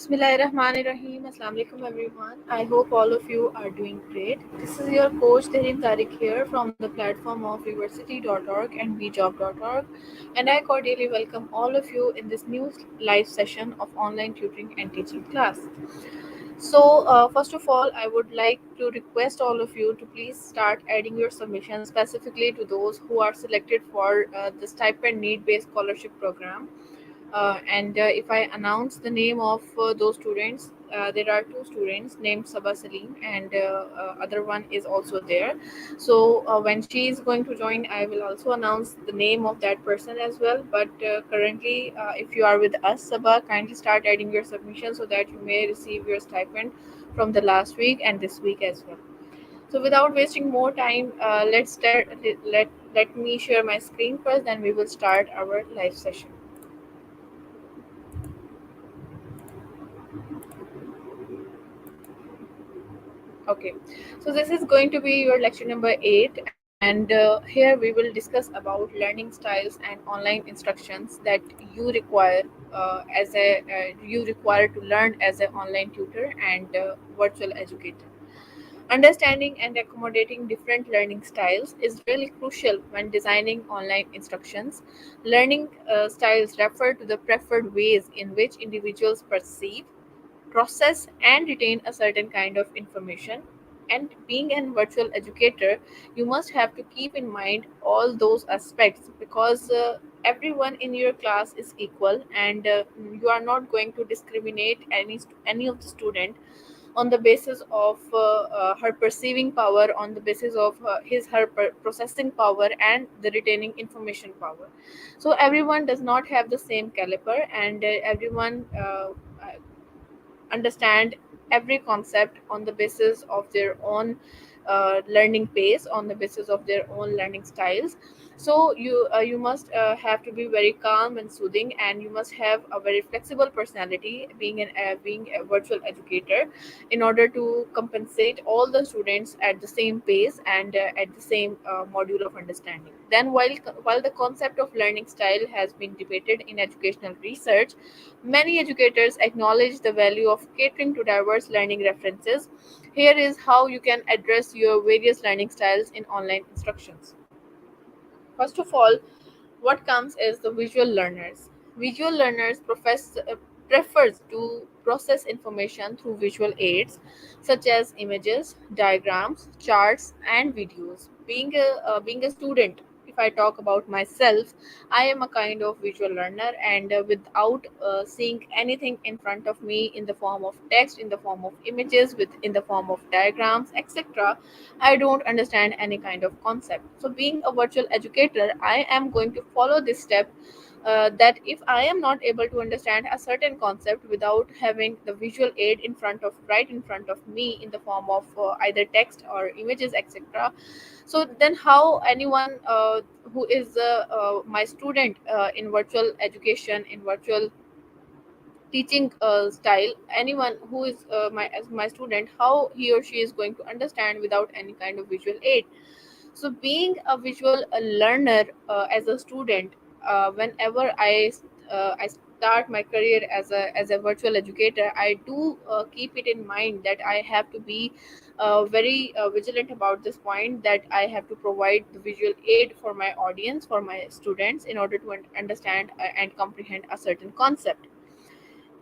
Bismillahirrahmanirrahim. Assalamu alaikum everyone. I hope all of you are doing great. This is your coach Tehrim Tariq here from the platform of university.org and bjob.org, and I cordially welcome all of you in this new live session of online tutoring and teaching class. First of all, I would like to request all of you to please start adding your submissions specifically to those who are selected for the stipend need-based scholarship program. And if I announce the name of those students, there are two students named Sabah Salim, and other one is also there. When she is going to join, I will also announce the name of that person as well. But currently, if you are with us, Sabah, kindly start adding your submission so that you may receive your stipend from the last week and this week as well. So without wasting more time, let's start. Let me share my screen first, then we will start our live session. Okay, so this is going to be your lecture number 8, and here we will discuss about learning styles and online instructions that you require you require to learn as an online tutor and virtual educator. Understanding and accommodating different learning styles is really crucial when designing online instructions. Learning styles refer to the preferred ways in which individuals perceive, process, and retain a certain kind of information. And being an virtual educator, you must have to keep in mind all those aspects because everyone in your class is equal, and you are not going to discriminate any of the student on the basis of her perceiving power, on the basis of processing power and the retaining information power. So everyone does not have the same caliber, and everyone understand every concept on the basis of their own learning pace, on the basis of their own learning styles. So you must have to be very calm and soothing, and you must have a very flexible personality being a virtual educator in order to compensate all the students at the same pace and at the same module of understanding. Then while the concept of learning style has been debated in educational research, many educators acknowledge the value of catering to diverse learning references. Here is how you can address your various learning styles in online instructions. First of all, what comes is the visual learners. Visual learners prefers to process information through visual aids such as images, diagrams, charts, and videos. Being a student, if I talk about myself, I am a kind of visual learner, and without seeing anything in front of me in the form of text, in the form of images, in the form of diagrams, etc., I don't understand any kind of concept. So, being a virtual educator, I am going to follow this step. That if I am not able to understand a certain concept without having the visual aid right in front of me in the form of either text or images, etc., so then how anyone who is my student in virtual education, in virtual teaching style, anyone who is my student, how he or she is going to understand without any kind of visual aid. So being a visual learner as a student, whenever I start my career as a virtual educator, I do keep it in mind that I have to be very vigilant about this point, that I have to provide the visual aid for my audience, for my students, in order to understand and comprehend a certain concept.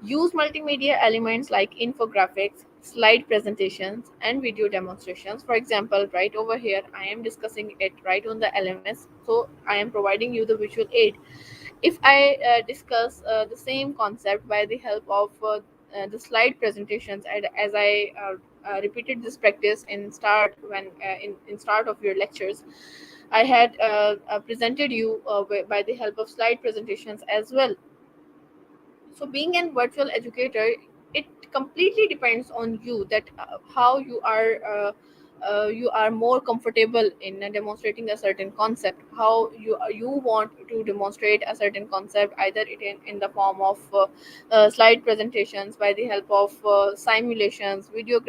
Use multimedia elements like infographics, slide presentations, and video demonstrations. For example, right over here, I am discussing it right on the LMS, so I am providing you the visual aid. If I discuss the same concept by the help of the slide presentations, and as I repeated this practice in start of your lectures, I had presented you by the help of slide presentations as well. So being an virtual educator, it completely depends on you, that how you are more comfortable in demonstrating a certain concept, how you want to demonstrate a certain concept, either in the form of slide presentations, by the help of simulations, video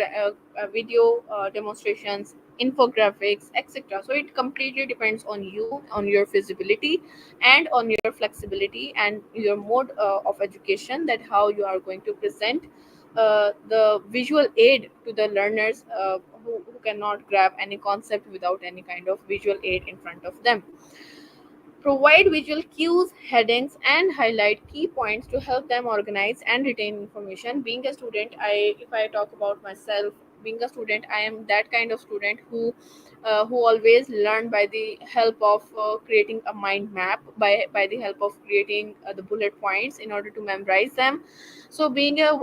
demonstrations, infographics, etc. So it completely depends on you, on your feasibility, and on your flexibility and your mode of education, that how you are going to present the visual aid to the learners who cannot grab any concept without any kind of visual aid in front of them. Provide visual cues, headings, and highlight key points to help them organize and retain information. Being a student, if I talk about myself, being a student, I am that kind of student who always learn by the help of creating a mind map, by the help of creating the bullet points in order to memorize them. So, being a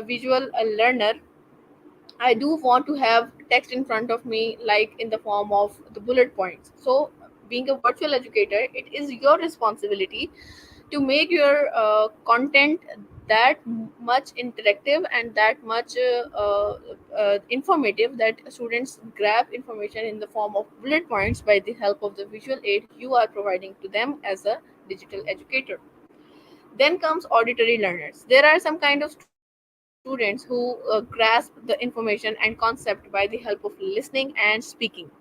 visual learner, I do want to have text in front of me, like in the form of the bullet points. So, being a virtual educator, it is your responsibility to make your content that much interactive and that much informative, that students grab information in the form of bullet points by the help of the visual aid you are providing to them as a digital educator. Then comes auditory learners. There are some kind of students who grasp the information and concept by the help of listening and speaking.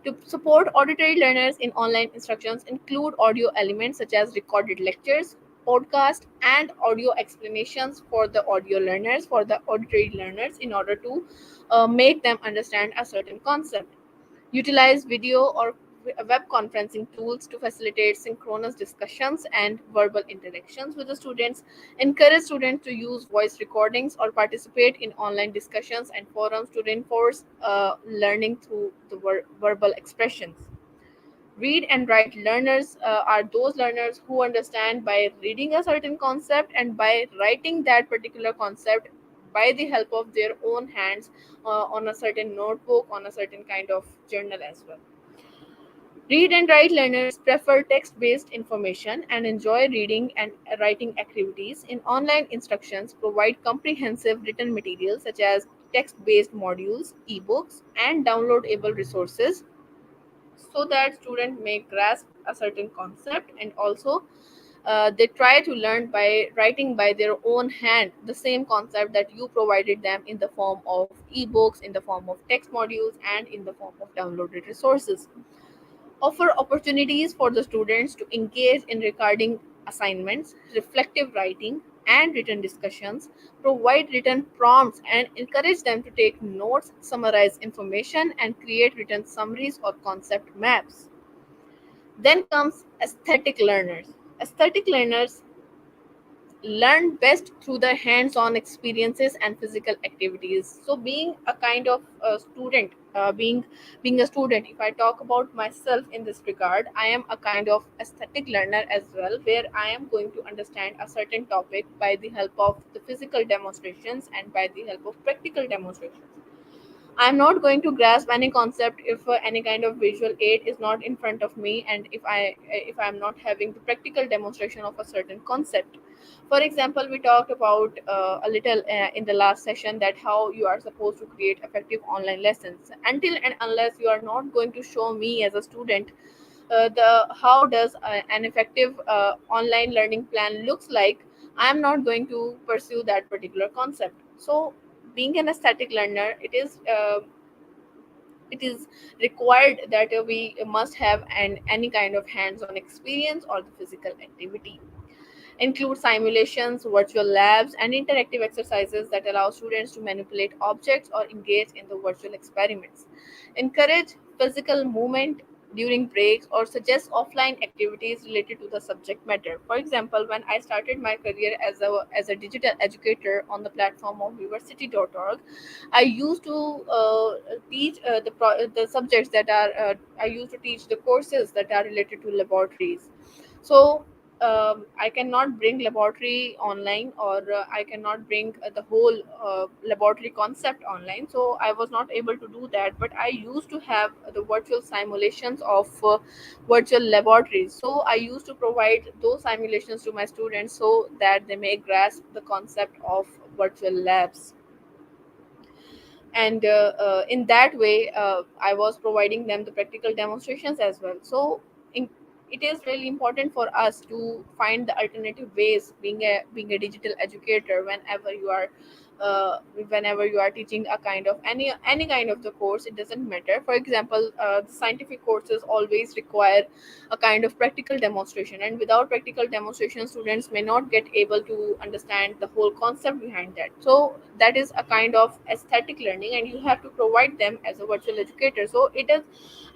To support auditory learners in online instructions, include audio elements such as recorded lectures, podcast, and audio explanations for the audio learners, for the auditory learners, in order to make them understand a certain concept. Utilize video or web conferencing tools to facilitate synchronous discussions and verbal interactions with the students. Encourage students to use voice recordings or participate in online discussions and forums to reinforce learning through the verbal expressions. Read and write learners are those learners who understand by reading a certain concept and by writing that particular concept by the help of their own hands on a certain notebook, on a certain kind of journal as well. Read and write learners prefer text based information and enjoy reading and writing activities. In online instructions, provide comprehensive written materials such as text based modules, ebooks, and downloadable resources, so that student may grasp a certain concept, and also they try to learn by writing by their own hand the same concept that you provided them in the form of ebooks, in the form of text modules, and in the form of downloaded resources. Offer opportunities for the students to engage in recording assignments, reflective writing, and written discussions. Provide written prompts and encourage them to take notes, summarize information, and create written summaries or concept maps. Then comes aesthetic learners. Aesthetic learners learn best through the hands-on experiences and physical activities. So, being a kind of student, being a student, if I talk about myself in this regard, I am a kind of aesthetic learner as well, where I am going to understand a certain topic by the help of the physical demonstrations and by the help of practical demonstrations. I'm not going to grasp any concept if any kind of visual aid is not in front of me, and if I'm not having the practical demonstration of a certain concept. For example, we talked about a little in the last session that how you are supposed to create effective online lessons. Until and unless you are not going to show me as a student the how does an effective online learning plan looks like, I am not going to pursue that particular concept. So, being an aesthetic learner, it is required that we must have any kind of hands-on experience or the physical activity. Include simulations, virtual labs, and interactive exercises that allow students to manipulate objects or engage in the virtual experiments. Encourage physical movement during breaks or suggest offline activities related to the subject matter. For example, when I started my career as a digital educator on the platform of university.org, I used to teach the subjects that are, I used to teach the courses that are related to laboratories. So I cannot bring laboratory online, or I cannot bring the whole laboratory concept online. So I was not able to do that. But I used to have the virtual simulations of virtual laboratories. So I used to provide those simulations to my students so that they may grasp the concept of virtual labs. And in that way, I was providing them the practical demonstrations as well. So in, it is really important for us to find the alternative ways, being a digital educator, whenever you are whenever you are teaching a kind of any kind of the course. It doesn't matter. For example, the scientific courses always require a kind of practical demonstration, and without practical demonstration students may not get able to understand the whole concept behind that. So that is a kind of aesthetic learning, and you have to provide them as a virtual educator. So it is,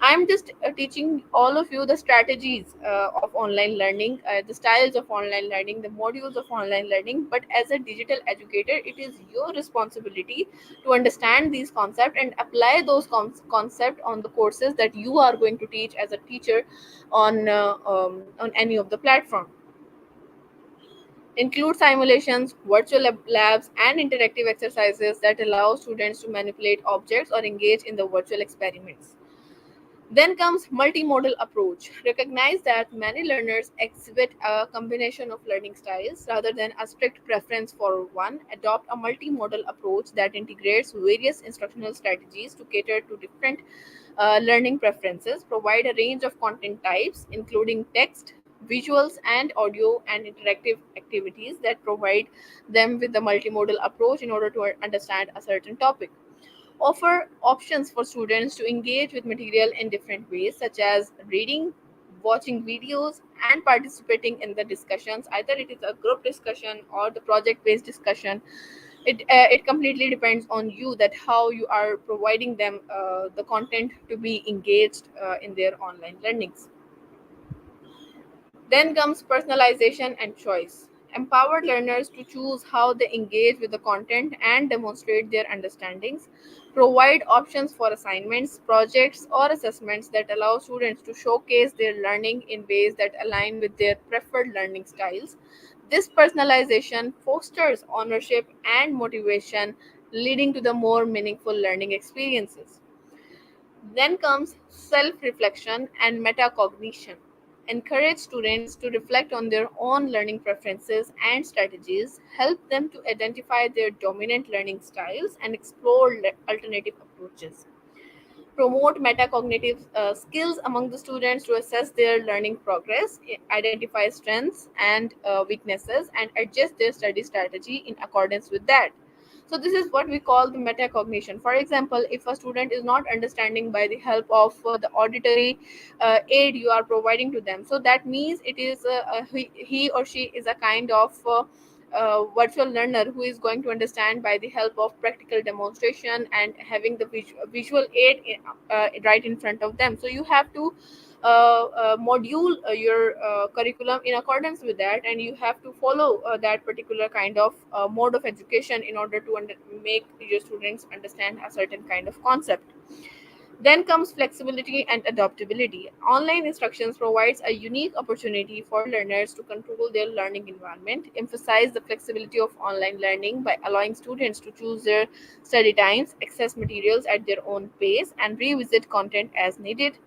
I'm just teaching all of you the strategies of online learning, the styles of online learning, the modules of online learning. But as a digital educator, it is your responsibility to understand these concepts and apply those concepts on the courses that you are going to teach as a teacher on any of the platform. Include simulations, virtual labs, and interactive exercises that allow students to manipulate objects or engage in the virtual experiments. Then comes multimodal approach. Recognize that many learners exhibit a combination of learning styles rather than a strict preference for one. Adopt a multimodal approach that integrates various instructional strategies to cater to different learning preferences. Provide a range of content types, including text, visuals, and audio and interactive activities that provide them with the multimodal approach in order to understand a certain topic. Offer options for students to engage with material in different ways, such as reading, watching videos, and participating in the discussions. Either it is a group discussion or the project based discussion. It completely depends on you, that how you are providing them the content to be engaged in their online learnings. Then comes personalization and choice. Empower learners to choose how they engage with the content and demonstrate their understandings. Provide options for assignments, projects, or assessments that allow students to showcase their learning in ways that align with their preferred learning styles. This personalization fosters ownership and motivation, leading to the more meaningful learning experiences. Then comes self reflection and metacognition. Encourage students to reflect on their own learning preferences and strategies, help them to identify their dominant learning styles, and explore alternative approaches. Promote metacognitive skills among the students to assess their learning progress, identify strengths and weaknesses, and adjust their study strategy in accordance with that. So this is what we call the metacognition. For example, if a student is not understanding by the help of the auditory aid you are providing to them, so that means it is he or she is a kind of virtual learner who is going to understand by the help of practical demonstration and having the visual aid right in front of them. So you have to module your curriculum in accordance with that, and you have to follow that particular kind of mode of education in order to make your students understand a certain kind of concept. Then comes flexibility and adaptability. Online instructions provides a unique opportunity for learners to control their learning environment. Emphasize the flexibility of online learning by allowing students to choose their study times, access materials at their own pace, and revisit content as needed.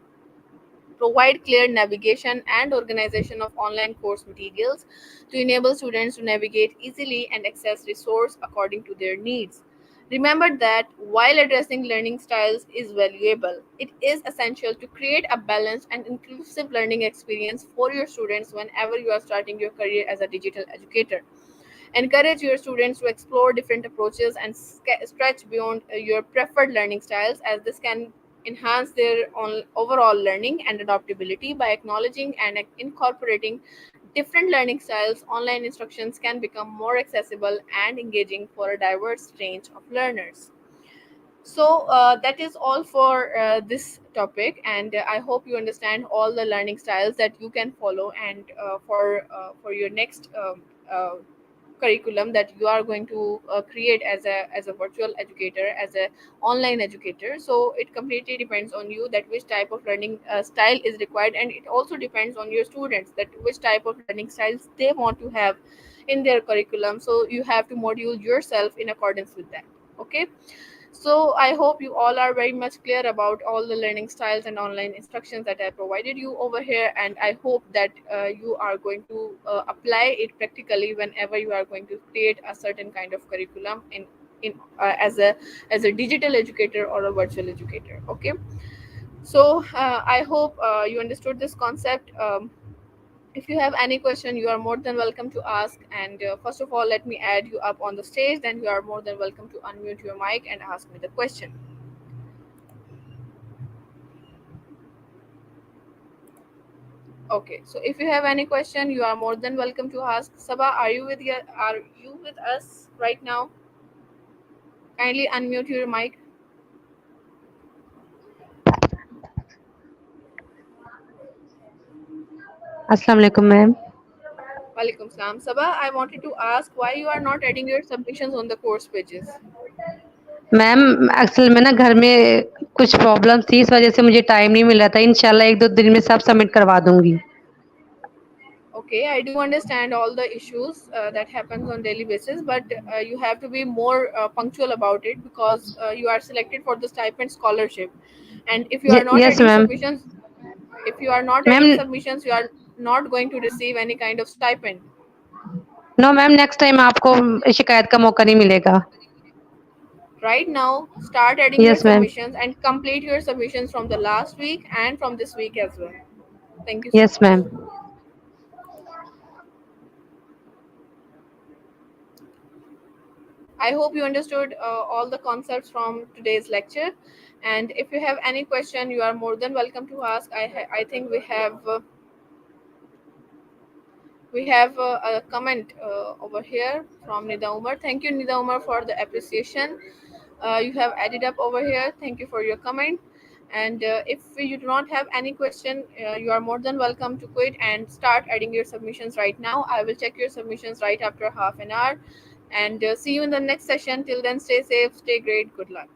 Provide clear navigation and organization of online course materials to enable students to navigate easily and access resource according to their needs. Remember that while addressing learning styles is valuable, it is essential to create a balanced and inclusive learning experience for your students whenever you are starting your career as a digital educator. Encourage your students to explore different approaches and stretch beyond your preferred learning styles, as this can enhance their overall learning and adaptability. By acknowledging and incorporating different learning styles, online instructions can become more accessible and engaging for a diverse range of learners. So that is all for this topic, and I hope you understand all the learning styles that you can follow, and for your next curriculum that you are going to create as a virtual educator, as a online educator. So it completely depends on you that which type of learning style is required, and it also depends on your students that which type of learning styles they want to have in their curriculum. So you have to module yourself in accordance with that. Okay, so I hope you all are very much clear about all the learning styles and online instructions that I provided you over here, and I hope that you are going to apply it practically whenever you are going to create a certain kind of curriculum in as a digital educator or a virtual educator. Okay, so I hope you understood this concept. If you have any question, you are more than welcome to ask. And first of all, let me add you up on the stage. Then you are more than welcome to unmute your mic and ask me the question. Okay. So if you have any question, you are more than welcome to ask. Sabah, are you with us right now? Kindly unmute your mic. अस्सलाम वालेकुम ma'am. Walaikum salam. Sabah, I wanted to ask why you are not adding your submissions on the course pages. Ma'am असल में ना घर में कुछ problem थी, इस वजह से मुझे टाइम नहीं मिल रहा था। इंशाल्लाह 1-2 दिन में सब सबमिट करवा दूँगी। Okay, I do understand all the issues that happens on daily basis, but you have to be more punctual about it because you are selected for the stipend scholarship. And if you are not yes adding ma'am. submissions, if you are not ma'am adding submissions, you are not going to receive any kind of stipend. No ma'am, next time आपको शिकायत का मौका नहीं मिलेगा। Right now, start adding your yes ma'am. submissions and complete your submissions from the last week and from this week as well. Thank you so yes much. Ma'am. I hope you understood all the concepts from today's lecture. And if you have any question, you are more than welcome to ask. I think we have a comment over here from Nida Umar. Thank you, Nida Umar, for the appreciation. You have added up over here. Thank you for your comment. And if you do not have any question, you are more than welcome to quit and start adding your submissions right now. I will check your submissions right after half an hour. And see you in the next session. Till then, stay safe, stay great. Good luck.